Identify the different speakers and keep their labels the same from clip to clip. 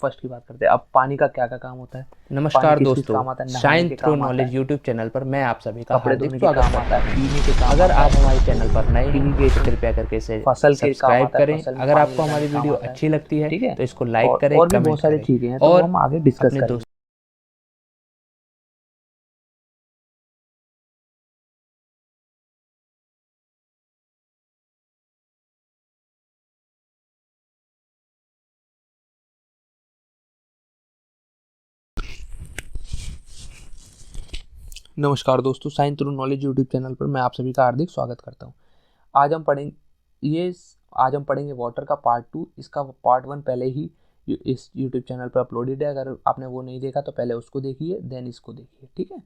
Speaker 1: First की बात करते हैं। अब पानी का क्या क्या काम होता है।
Speaker 2: नमस्कार
Speaker 1: पानी किस किस
Speaker 2: दोस्तों,
Speaker 1: काम आता है, नहाने
Speaker 2: साइंस
Speaker 1: के
Speaker 2: थ्रू
Speaker 1: काम आता
Speaker 2: नॉलेज
Speaker 1: है,
Speaker 2: यूट्यूब चैनल पर मैं आप सभी का
Speaker 1: कपड़े
Speaker 2: हार्दिक
Speaker 1: धोने के
Speaker 2: स्वागत
Speaker 1: काम
Speaker 2: करता
Speaker 1: आता है,
Speaker 2: हूं।
Speaker 1: पीने के काम
Speaker 2: अगर
Speaker 1: आता
Speaker 2: आप
Speaker 1: है,
Speaker 2: हमारे चैनल पर नए हैं तो
Speaker 1: इरिगेशन,
Speaker 2: कृपया करके इसे
Speaker 1: फसल के काम
Speaker 2: सब्सक्राइब
Speaker 1: आता है,
Speaker 2: करें।
Speaker 1: फसल में
Speaker 2: अगर
Speaker 1: पानी
Speaker 2: आपको
Speaker 1: लगाने
Speaker 2: हमारी
Speaker 1: के काम
Speaker 2: वीडियो
Speaker 1: आता है।
Speaker 2: अच्छी लगती है
Speaker 1: ठीक है,
Speaker 2: तो इसको लाइक करें,
Speaker 1: और भी
Speaker 2: कमेंट
Speaker 1: बहुत सारी
Speaker 2: करें
Speaker 1: चीज़ें हैं, तो वो
Speaker 2: और
Speaker 1: हम आगे डिस्कस
Speaker 2: अपने
Speaker 1: करेंगे।
Speaker 2: दोस्त
Speaker 1: नमस्कार दोस्तों, science through knowledge YouTube channel पर मैं आप सभी का हार्दिक स्वागत करता हूं। आज हम पढ़ेंगे ये आज हम पढ़ेंगे वाटर का पार्ट 2। इसका पार्ट 1 पहले ही इस यूट्यूब चैनल पर अपलोडेड है। अगर आपने वो नहीं देखा तो पहले उसको देखिए, देन इसको देखिए, ठीक है,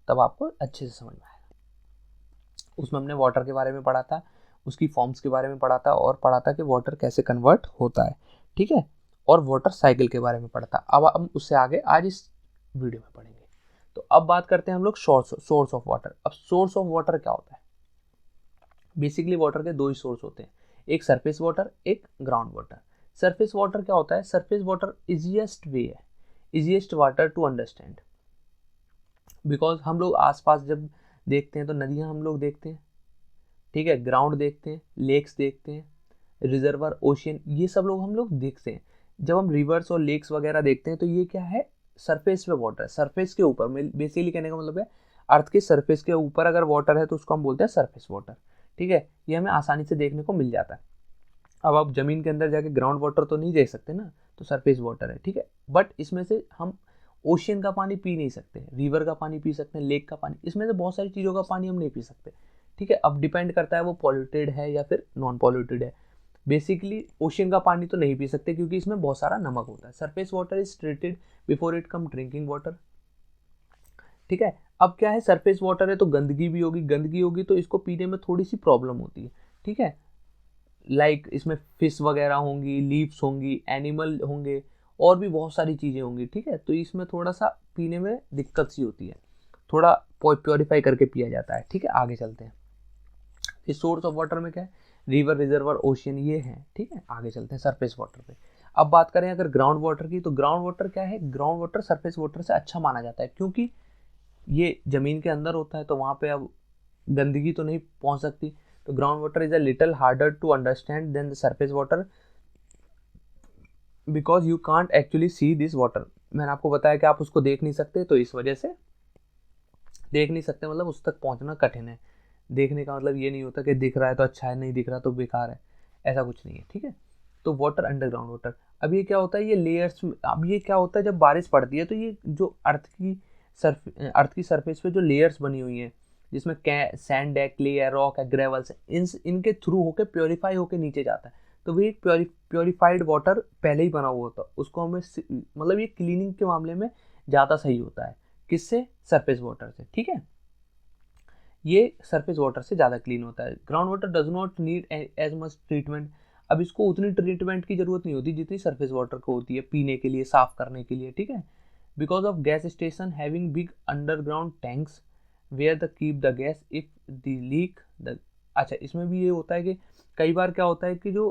Speaker 1: तब आपको अच्छे से समझ में आएगा। उसमें हमने वाटर के बारे में पढ़ा था, उसकी फॉर्म्स के बारे में पढ़ा था, और पढ़ा था कि वाटर कैसे कन्वर्ट होता है, ठीक है, और वाटर साइकिल के बारे में पढ़ा था। अब हम उससे आगे आज इस वीडियो में पढ़ेंगे। तो अब बात करते हैं हम लोग सोर्स ऑफ वाटर। अब सोर्स ऑफ वाटर क्या होता है। बेसिकली वाटर के दो ही सोर्स होते हैं, एक सरफेस वाटर, एक ग्राउंड वाटर। सरफेस वाटर क्या होता है, सरफेस वाटर इजिएस्ट वे है, easiest water to understand. Because हम लोग आसपास जब देखते हैं तो नदियां हम लोग देखते हैं, ठीक है, ग्राउंड देखते हैं, लेक्स देखते हैं, रिजर्वर, ओशियन, ये सब लोग हम लोग देखते हैं। जब हम रिवर्स और लेक्स वगैरह देखते हैं तो ये क्या है, सरफेस पे वाटर है, सरफेस के ऊपर। बेसिकली कहने का मतलब है अर्थ के सरफेस के ऊपर अगर वाटर है तो उसको हम बोलते हैं सरफेस वाटर, ठीक है। ये हमें आसानी से देखने को मिल जाता है। अब आप जमीन के अंदर जाके ग्राउंड वाटर तो नहीं देख सकते ना, तो सरफेस वाटर है, ठीक है। बट इसमें से हम ओशियन का पानी पी नहीं सकते, रिवर का पानी पी सकते हैं, लेक का पानी, इसमें से बहुत सारी चीज़ों का पानी हम नहीं पी सकते, ठीक है। अब डिपेंड करता है वो पॉल्यूटेड है या फिर नॉन पॉल्यूटेड है। बेसिकली ओशियन का पानी तो नहीं पी सकते क्योंकि इसमें बहुत सारा नमक होता है। Surface water is treated before it come drinking water, ठीक है। अब क्या है, सरफेस वाटर है तो गंदगी भी होगी, गंदगी होगी तो इसको पीने में थोड़ी सी प्रॉब्लम होती है, ठीक है। लाइक इसमें फिश वगैरह होंगी, लीव्स होंगी, एनिमल होंगे, और भी बहुत सारी चीज़ें होंगी, ठीक है। तो इसमें थोड़ा सा पीने में दिक्कत सी होती है, थोड़ा प्योरीफाई करके पिया जाता है, ठीक है। आगे चलते हैं। इस सोर्स ऑफ वाटर में क्या है, रिवर, रिजर्वर, ओशियन, ये है, ठीक है। आगे चलते हैं सरफेस वाटर पे। अब बात करें अगर ग्राउंड वाटर की, तो ग्राउंड वाटर क्या है, ग्राउंड वाटर सरफेस वाटर से अच्छा माना जाता है क्योंकि ये जमीन के अंदर होता है, तो वहाँ पे अब गंदगी तो नहीं पहुँच सकती। तो ground water is a little harder to understand than the surface water because you can't actually see this water. मैंने आपको बताया कि आप उसको देख नहीं सकते, तो इस वजह से देख नहीं सकते मतलब उस तक पहुंचना कठिन है। देखने का मतलब ये नहीं होता कि दिख रहा है तो अच्छा है, नहीं दिख रहा तो बेकार है, ऐसा कुछ नहीं है, ठीक है। तो वाटर, अंडरग्राउंड वाटर। अब ये क्या होता है, ये लेयर्स। अब ये क्या होता है, जब बारिश पड़ती है तो ये जो अर्थ की सरफेस पे जो लेयर्स बनी हुई हैं, जिसमें सैंड है, क्ले है, रॉक है, ग्रेवल्स है, इनके थ्रू होके प्योरीफाई होके नीचे जाता है। तो वो एक प्योरीफाइड वाटर पहले ही बना हुआ होता है, उसको हमें मतलब ये क्लीनिंग के मामले में ज़्यादा सही होता है। किससे, सरफेस वाटर से, ठीक है। ये सरफेस वाटर से ज़्यादा क्लीन होता है। Ground water does not need as much treatment. अब इसको उतनी ट्रीटमेंट की जरूरत नहीं होती जितनी सरफेस वाटर को होती है पीने के लिए, साफ करने के लिए, ठीक है। Because of gas station having big underground tanks where the keep the gas if the leak the. अच्छा, इसमें भी ये होता है कि कई बार क्या होता है कि जो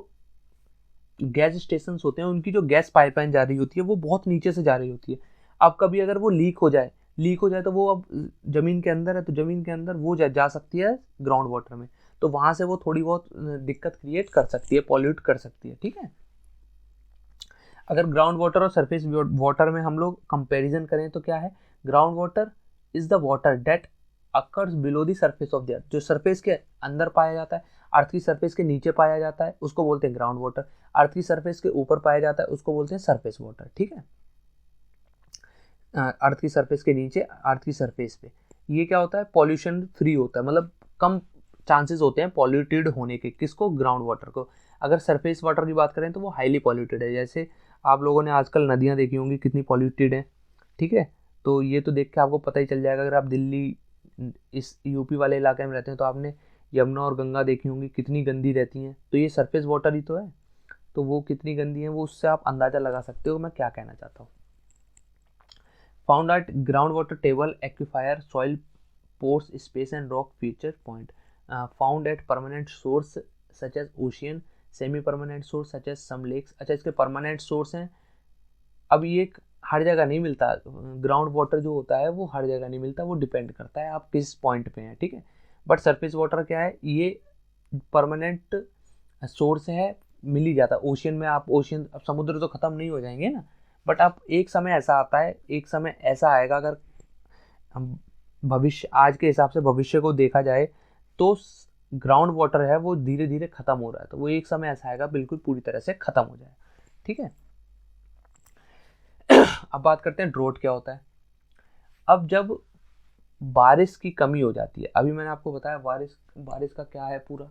Speaker 1: गैस स्टेशन होते हैं उनकी जो गैस पाइपलाइन जा रही होती है वो बहुत नीचे से जा रही होती है। अब कभी अगर वो लीक हो जाए तो वो अब जमीन के अंदर है, तो जमीन के अंदर वो जा सकती है ग्राउंड वाटर में, तो वहां से वो थोड़ी बहुत दिक्कत क्रिएट कर सकती है, पॉल्यूट कर सकती है, ठीक है। अगर ग्राउंड वाटर और सरफेस वाटर में हम लोग कंपैरिजन करें तो क्या है, ground water is the water date occurs below the surface of the earth. जो सरफेस के अंदर पाया जाता है, अर्थ की सरफेस के नीचे पाया जाता है, उसको बोलते हैं ग्राउंड वाटर। अर्थ की सरफेस के ऊपर पाया जाता है, उसको बोलते हैं सरफेस वाटर, ठीक है। अर्थ की सरफेस के नीचे, अर्थ की सरफेस पे ये क्या होता है, पॉल्यूशन फ्री होता है, मतलब कम चांसेस होते हैं पॉल्यूटेड होने के। किसको, ग्राउंड वाटर को। अगर सरफेस वाटर की बात करें तो वो हाईली पॉल्यूटेड है। जैसे आप लोगों ने आजकल नदियाँ देखी होंगी कितनी पॉल्यूटेड है, ठीक है। तो ये तो देख के आपको पता ही चल जाएगा। अगर आप दिल्ली, इस यूपी वाले इलाके में रहते हैं तो आपने यमुना और गंगा देखी होंगी कितनी गंदी रहती हैं, तो ये सरफेस वाटर ही तो है। तो वो कितनी गंदी है वो उससे आप अंदाज़ा लगा सकते हो मैं क्या कहना चाहता हूँ। Found at groundwater table, aquifer, soil pores, space and rock feature point. Found at permanent source such as ocean, semi-permanent source such as some lakes. अच्छा, इसके permanent source हैं अब ये हर जगह नहीं मिलता, ग्राउंड वाटर जो होता है वो हर जगह नहीं मिलता, वो डिपेंड करता है आप किस पॉइंट पे हैं, ठीक है। बट सरफेस वाटर क्या है, ये परमानेंट सोर्स है, मिल ही जाता है ओशियन में। आप ओशियन, अब समुद्र तो ख़त्म नहीं हो जाएंगे ना, बट आप एक समय ऐसा आता है, एक समय ऐसा आएगा, अगर हम भविष्य, आज के हिसाब से भविष्य को देखा जाए तो ग्राउंड वाटर है वो धीरे धीरे ख़त्म हो रहा है, तो वो एक समय ऐसा आएगा बिल्कुल पूरी तरह से ख़त्म हो जाए, ठीक है। अब बात करते हैं ड्रोट क्या होता है। अब जब बारिश की कमी हो जाती है, अभी मैंने आपको बताया बारिश बारिश का क्या है पूरा,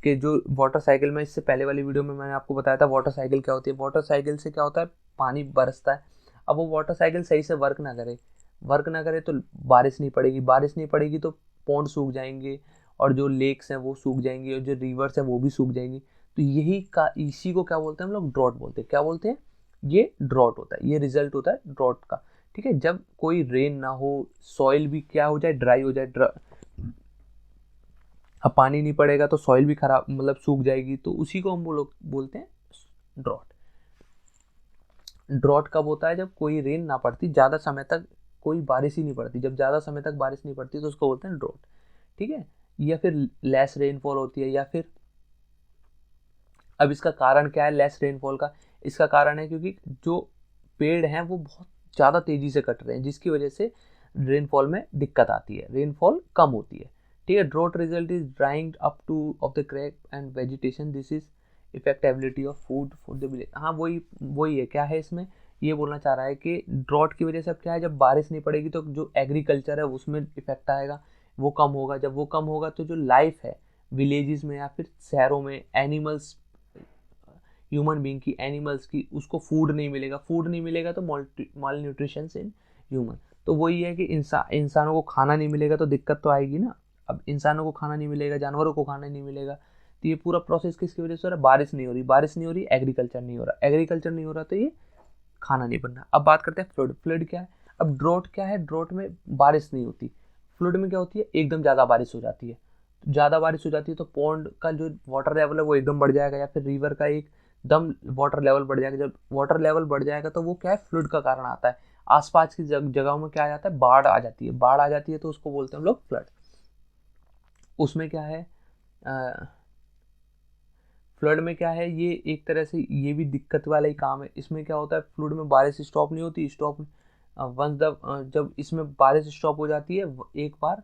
Speaker 1: कि जो वाटर साइकिल में, इससे पहले वाली वीडियो में मैंने आपको बताया था वाटर साइकिल क्या होती है। वाटर साइकिल से क्या होता है, पानी बरसता है। अब वो वाटर साइकिल सही से वर्क ना करे तो बारिश नहीं पड़ेगी, बारिश नहीं पड़ेगी तो पौंड सूख जाएंगे, और जो लेक्स हैं वो सूख जाएंगी, और जो रिवर्स हैं वो भी सूख जाएंगी। तो इसी को क्या बोलते हैं हम लोग, ड्रॉट बोलते हैं। क्या बोलते हैं, ये ड्रॉट होता है, ये रिजल्ट होता है ड्रॉट का, ठीक है। जब कोई रेन ना हो, सॉइल भी क्या हो जाए, ड्राई हो जाए। अब पानी नहीं पड़ेगा तो सॉइल भी खराब, मतलब सूख जाएगी, तो उसी को हम लोग बोलते हैं ड्रॉट। ड्रॉट कब होता है, जब कोई रेन ना पड़ती, ज़्यादा समय तक कोई बारिश ही नहीं पड़ती, जब ज़्यादा समय तक बारिश नहीं पड़ती तो उसको बोलते हैं ड्रॉट, ठीक है। या फिर लेस रेनफॉल होती है, या फिर अब इसका कारण क्या है लेस रेनफॉल का, इसका कारण है क्योंकि जो पेड़ हैं वो बहुत ज़्यादा तेज़ी से कट रहे हैं, जिसकी वजह से रेनफॉल में दिक्कत आती है, रेनफॉल कम होती है, ठीक है। Drought result is drawing up to off the crop and vegetation, this is affectability of food for the village. हाँ, वही वही है, क्या है इसमें, ये बोलना चाह रहा है कि ड्रॉट की वजह से अब क्या है, जब बारिश नहीं पड़ेगी तो जो एग्रीकल्चर है उसमें इफेक्ट आएगा, वो कम होगा। जब वो कम होगा तो जो लाइफ है विलेजेस में या फिर शहरों में, एनिमल्स, ह्यूमन बीइंग की, एनिमल्स की, उसको फूड नहीं मिलेगा, फूड नहीं मिलेगा तो माल न्यूट्रिशन इन ह्यूमन। तो वही है कि इंसानों को खाना नहीं मिलेगा तो दिक्कत तो आएगी ना। अब इंसानों को खाना नहीं मिलेगा, जानवरों को खाना नहीं मिलेगा, तो ये पूरा प्रोसेस किसकी वजह से हो रहा है, बारिश नहीं हो रही, बारिश नहीं हो रही, एग्रीकल्चर नहीं हो रहा, एग्रीकल्चर नहीं हो रहा तो ये खाना नहीं बन रहा। अब बात करते हैं फ्लड। फ्लड क्या है, अब ड्रॉट क्या है, ड्रॉट में बारिश नहीं होती, फ्लड में क्या होती है, एकदम ज़्यादा बारिश हो जाती है। ज़्यादा बारिश हो जाती है तो पॉन्ड का जो वाटर लेवल है वो एकदम बढ़ जाएगा, या फिर रिवर का एक दम वाटर लेवल बढ़ जाएगा। जब वाटर लेवल बढ़ जाएगा तो वो क्या है, फ्लड का कारण आता है। आसपास की जगहों में क्या आ जाता है, बाढ़ आ जाती है, बाढ़ आ जाती है तो उसको बोलते हैं हम लोग फ्लड। उसमें क्या है, फ्लड में क्या है, ये एक तरह से ये भी दिक्कत वाला ही काम है। इसमें क्या होता है, फ्लड में बारिश स्टॉप नहीं होती, वंस द जब इसमें बारिश स्टॉप हो जाती है एक बार,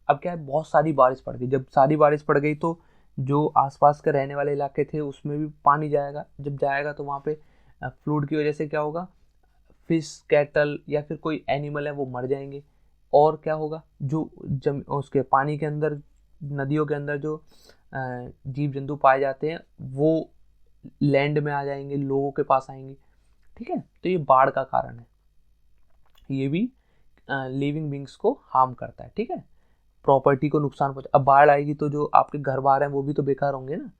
Speaker 1: अब क्या है, बहुत सारी बारिश पड़ गई, जब सारी बारिश पड़ गई तो जो आसपास के रहने वाले इलाके थे उसमें भी पानी जाएगा, जब जाएगा तो वहाँ पे फ्लूड की वजह से क्या होगा, फिश, कैटल या फिर कोई एनिमल है वो मर जाएंगे। और क्या होगा, जो उसके पानी के अंदर, नदियों के अंदर जो जीव जंतु पाए जाते हैं वो लैंड में आ जाएंगे, लोगों के पास आएंगे, ठीक है। तो ये बाढ़ का कारण है, ये भी लिविंग बींग्स को हार्म करता है, ठीक है, प्रॉपर्टी को नुकसान पहुंचा। अब बाढ़ आएगी तो जो आपके घर बार हैं वो भी तो बेकार होंगे ना,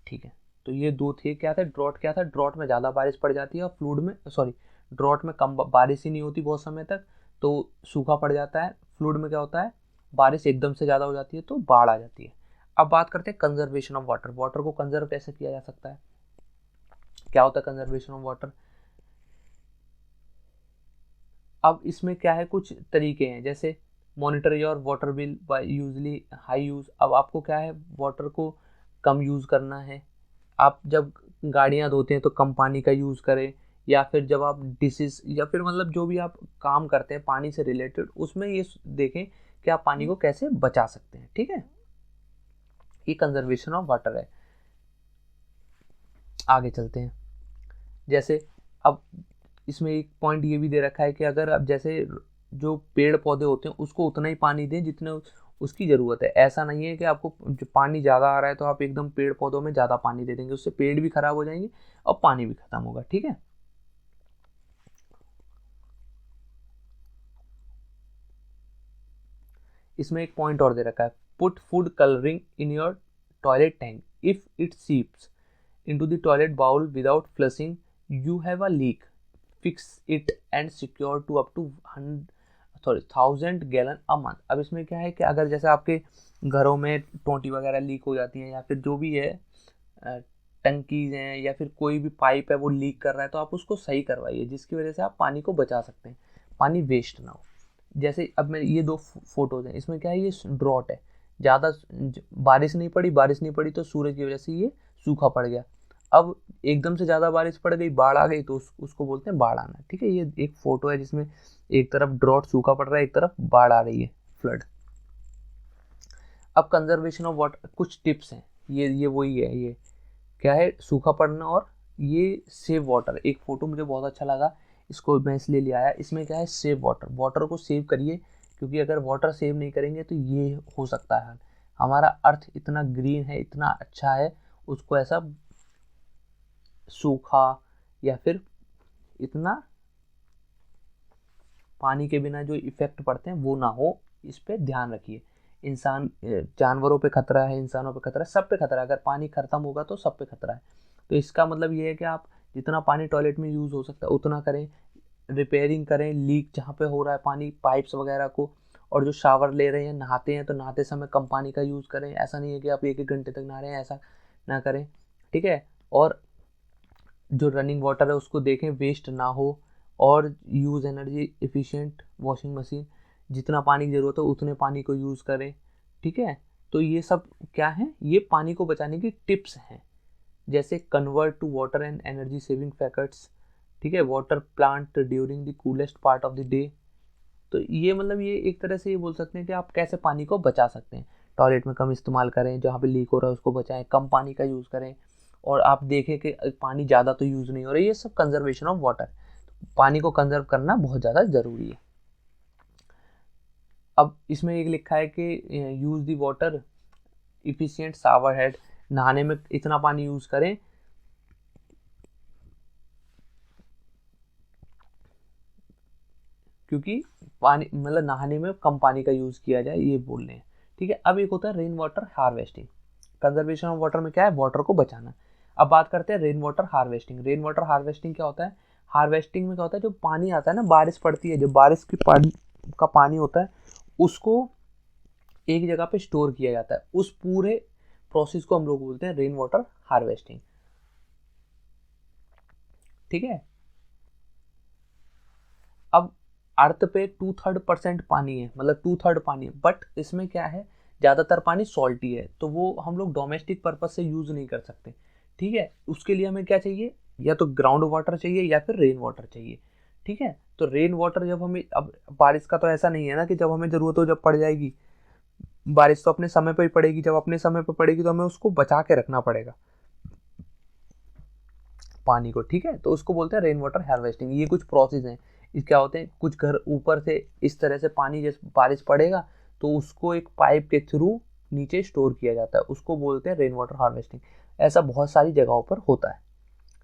Speaker 1: ठीक है। तो ये दो थे, क्या था ड्रॉट, क्या था ड्रॉट में ज़्यादा बारिश पड़ जाती है, और फ्लूड में, सॉरी, ड्रॉट में कम बारिश ही नहीं होती बहुत समय तक तो सूखा पड़ जाता है। फ्लूड में क्या होता है, बारिश एकदम से ज़्यादा हो जाती है तो बाढ़ आ जाती है। अब बात करते हैं कंजर्वेशन ऑफ वाटर। वाटर को कंजर्व कैसे किया जा सकता है, क्या होता है कंजर्वेशन ऑफ वाटर। अब इसमें क्या है, कुछ तरीके हैं, जैसे monitor your water bill bye usually high use. अब आपको क्या है, वाटर को कम यूज़ करना है। आप जब गाड़ियाँ धोते हैं तो कम पानी का यूज़ करें, या फिर जब आप डिशेस या फिर मतलब जो भी आप काम करते हैं पानी से रिलेटेड, उसमें ये देखें कि आप पानी को कैसे बचा सकते हैं, ठीक है। ये कंजर्वेशन ऑफ वाटर है। आगे चलते हैं, जैसे अब इसमें एक पॉइंट ये भी दे रखा है कि अगर आप जैसे जो पेड़ पौधे होते हैं उसको उतना ही पानी दें जितना उसकी ज़रूरत है। ऐसा नहीं है कि आपको जो पानी ज़्यादा आ रहा है तो आप एकदम पेड़ पौधों में ज़्यादा पानी दे देंगे, उससे पेड़ भी खराब हो जाएंगे और पानी भी खत्म होगा, ठीक है। इसमें एक पॉइंट और दे रखा है, put food colouring in your toilet tank if it seeps into the toilet bowl without flushing, you have a leak, fix it and secure to up to 1000 gallon a month. अब इसमें क्या है कि अगर जैसे आपके घरों में टोंटी वगैरह लीक हो जाती है या फिर जो भी है टंकीज हैं या फिर कोई भी पाइप है वो लीक कर रहा है, तो आप उसको सही करवाइए, जिसकी वजह से आप पानी को बचा सकते हैं, पानी वेस्ट ना हो। जैसे अब मैं ये दो फोटोज हैं, इसमें क्या है, ये ड्रॉट है, ज़्यादा बारिश नहीं पड़ी तो सूरज की वजह से ये सूखा पड़ गया। अब एकदम से ज़्यादा बारिश पड़ गई, बाढ़ आ गई, तो उसको बोलते हैं बाढ़ आना। ठीक है, ये एक फोटो है जिसमें एक तरफ ड्रॉट सूखा पड़ रहा है, एक तरफ बाढ़ आ रही है, फ्लड। अब कंजर्वेशन ऑफ वाटर, कुछ टिप्स हैं, ये वही है, ये क्या है, सूखा पड़ना और ये सेव वाटर। एक फ़ोटो मुझे बहुत अच्छा लगा, इसको मैं इसलिए ले आया। इसमें क्या है, सेव वाटर, वाटर को सेव करिए, क्योंकि अगर वाटर सेव नहीं करेंगे तो ये हो सकता है हमारा अर्थ इतना ग्रीन है, इतना अच्छा है, उसको ऐसा सूखा या फिर इतना पानी के बिना जो इफ़ेक्ट पड़ते हैं वो ना हो, इस पे ध्यान रखिए। इंसान, जानवरों पे खतरा है, इंसानों पे खतरा है, सब पे खतरा है। अगर पानी खत्म होगा तो सब पे खतरा है। तो इसका मतलब ये है कि आप जितना पानी टॉयलेट में यूज़ हो सकता है उतना करें, रिपेयरिंग करें, लीक जहाँ पे हो रहा है पानी, पाइप्स वगैरह को। और जो शावर ले रहे हैं, नहाते हैं, तो नहाते समय कम पानी का यूज़ करें। ऐसा नहीं है कि आप 1-1 घंटे तक नहा रहे हैं, ऐसा ना करें। ठीक है, और जो रनिंग वाटर है उसको देखें वेस्ट ना हो, और use energy efficient washing machine, जितना पानी की ज़रूरत है उतने पानी को यूज़ करें। ठीक है, तो ये सब क्या है, ये पानी को बचाने की टिप्स हैं। जैसे convert to water and energy saving factors. ठीक है, water plant during the coolest part of the day. तो ये मतलब ये एक तरह से ये बोल सकते हैं कि आप कैसे पानी को बचा सकते हैं। टॉयलेट में कम इस्तेमाल करें, जहाँ पे लीक हो रहा है उसको बचाएं, कम पानी का यूज़ करें, और आप देखें कि पानी ज़्यादा तो यूज़ नहीं हो रहा है। ये सब कंजर्वेशन ऑफ वाटर, पानी को कंजर्व करना बहुत ज़्यादा ज़रूरी है। अब इसमें एक लिखा है कि use the water efficient shower head, नहाने में इतना पानी यूज़ करें क्योंकि पानी मतलब नहाने में कम पानी का यूज़ किया जाए, ये बोल रहे हैं। ठीक है, अब एक होता है rain water harvesting. Conservation of water में क्या है, वाटर को बचाना। अब बात करते हैं rain water harvesting. Rain water harvesting क्या होता है, हार्वेस्टिंग में क्या होता है, जो पानी आता है ना, बारिश पड़ती है, जो बारिश की पानी का पानी होता है उसको एक जगह पे स्टोर किया जाता है। उस पूरे प्रोसेस को हम लोग बोलते हैं रेन वाटर हार्वेस्टिंग। ठीक है, अब अर्थ पे 2/3% पानी है, मतलब 2/3 पानी है, बट इसमें क्या है, ज़्यादातर पानी सॉल्टी है, तो वो हम लोग डोमेस्टिक पर्पज से यूज़ नहीं कर सकते। ठीक है, उसके लिए हमें क्या चाहिए, या तो ग्राउंड वाटर चाहिए या फिर रेन वाटर चाहिए। ठीक है, तो रेन वाटर जब हमें, अब बारिश का तो ऐसा नहीं है ना कि जब हमें ज़रूरत हो जब पड़ जाएगी, बारिश तो अपने समय पर ही पड़ेगी, जब अपने समय पर पड़ेगी तो हमें उसको बचा के रखना पड़ेगा पानी को। ठीक है, तो उसको बोलते हैं रेन वाटर हार्वेस्टिंग। ये कुछ प्रोसेस हैं, इस क्या होते हैं, कुछ घर ऊपर से इस तरह से पानी जैसे बारिश पड़ेगा तो उसको एक पाइप के थ्रू नीचे स्टोर किया जाता है, उसको बोलते हैं रेन वाटर हार्वेस्टिंग। ऐसा बहुत सारी जगहों पर होता है।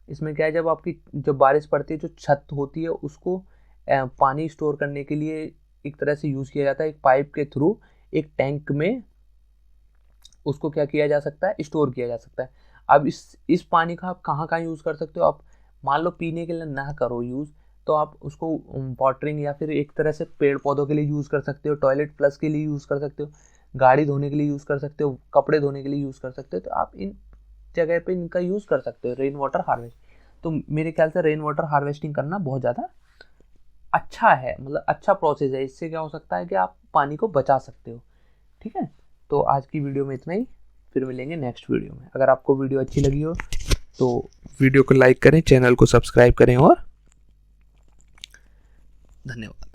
Speaker 1: इसमें क्या है, जब आपकी जब बारिश पड़ती है, जो छत होती है उसको पानी स्टोर करने के लिए एक तरह से यूज़ किया जाता है, एक पाइप के थ्रू एक टैंक में उसको क्या किया जा सकता है, स्टोर किया जा सकता है। अब इस पानी का आप कहाँ कहाँ यूज़ कर सकते हो, आप मान लो पीने के लिए ना करो यूज़, तो आप उसको वाटरिंग या फिर एक तरह से पेड़ पौधों के लिए यूज़ कर सकते हो, टॉयलेट फ्लश के लिए यूज़ कर सकते हो, गाड़ी धोने के लिए यूज़ कर सकते हो, कपड़े धोने के लिए यूज़ कर सकते हो। तो आप इन जगह पे इनका यूज़ कर सकते हो, रेन वाटर हार्वेस्ट। तो मेरे ख्याल से रेन वाटर हार्वेस्टिंग करना बहुत ज़्यादा अच्छा है, मतलब अच्छा प्रोसेस है। इससे क्या हो सकता है कि आप पानी को बचा सकते हो। ठीक है, तो आज की वीडियो में इतना ही, फिर मिलेंगे नेक्स्ट वीडियो में। अगर आपको वीडियो अच्छी लगी हो तो वीडियो को लाइक करें, चैनल को सब्सक्राइब करें, और धन्यवाद।